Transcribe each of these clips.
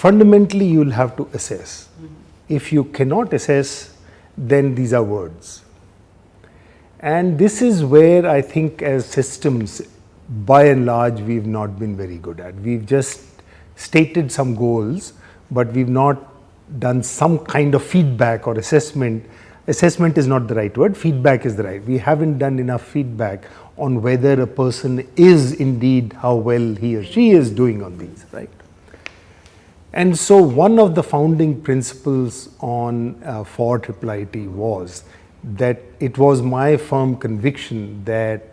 fundamentally you will have to assess. If you cannot assess, then these are words. And this is where I think as systems, by and large, we've not been very good at. We've just stated some goals, but we've not done some kind of feedback or assessment. Assessment is not the right word, feedback is the right. We haven't done enough feedback on whether a person is indeed how well he or she is doing on these, right? And so one of the founding principles on for IIIT was that it was my firm conviction that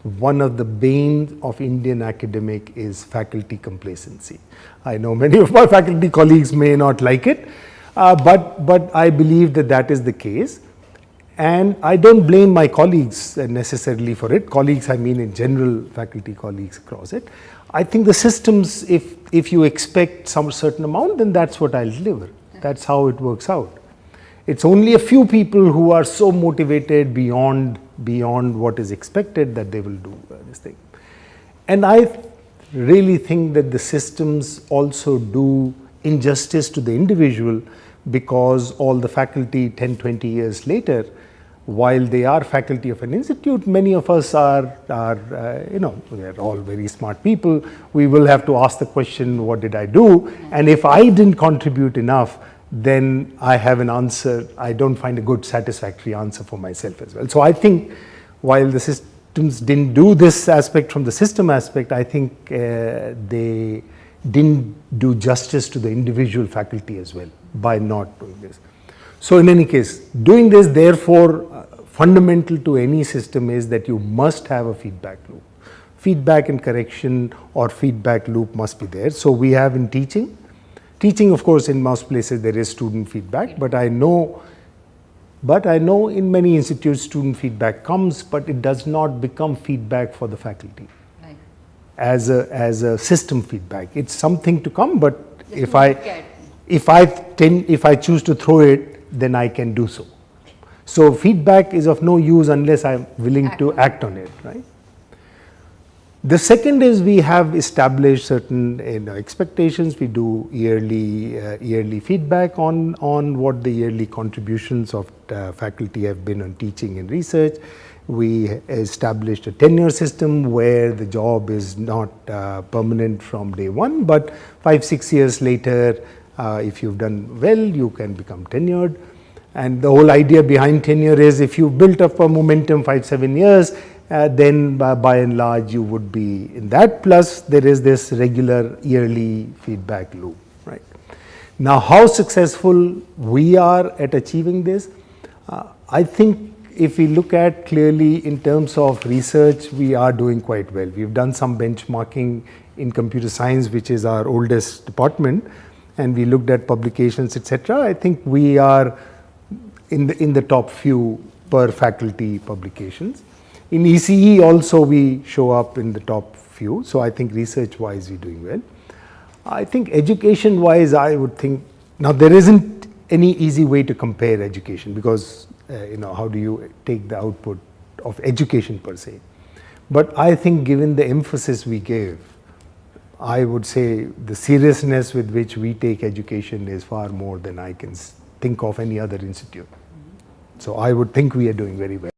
one of the banes of Indian academic is faculty complacency. I know many of my faculty colleagues may not like it, but I believe that that is the case. And I don't blame my colleagues necessarily for it. Colleagues, I mean in general, faculty colleagues across it. I think the systems, if you expect some certain amount, then that's what I'll deliver. That's how it works out. It's only a few people who are so motivated beyond what is expected that they will do this thing. And I really think that the systems also do injustice to the individual, because all the faculty 10, 20 years later, while they are faculty of an institute, many of us are we're all very smart people. We will have to ask the question, what did I do? And if I didn't contribute enough, then I have an answer. I don't find a good satisfactory answer for myself as well. So I think while the systems didn't do this aspect from the system aspect, I think they didn't do justice to the individual faculty as well by not doing this. So in any case, doing this, therefore, fundamental to any system is that you must have a feedback loop. Feedback and correction or feedback loop must be there. So we have in teaching. Teaching, of course, in most places there is student feedback, but I know in many institutes student feedback comes, but it does not become feedback for the faculty. Right. As a system feedback. It's something to come, but if I choose to throw it, then I can do so. So feedback is of no use unless I'm willing to act on it, right? The second is we have established certain expectations. We do yearly feedback on what the yearly contributions of faculty have been on teaching and research. We established a tenure system where the job is not permanent from day one, but 5-6 years later, if you've done well, you can become tenured. And the whole idea behind tenure is if you built up a momentum 5-7 years, then by and large you would be in that. Plus there is this regular yearly feedback loop, right? Now how successful we are at achieving this, I think if we look at clearly in terms of research, we are doing quite well. We've done some benchmarking in computer science, which is our oldest department, and we looked at publications, etc. I think we are in the top few per faculty publications. In ECE also we show up in the top few, so I think research wise we're doing well. I think education wise, I would think, now there isn't any easy way to compare education, because how do you take the output of education per se? But I think given the emphasis we gave, I would say the seriousness with which we take education is far more than I can think of any other institute. So I would think we are doing very well.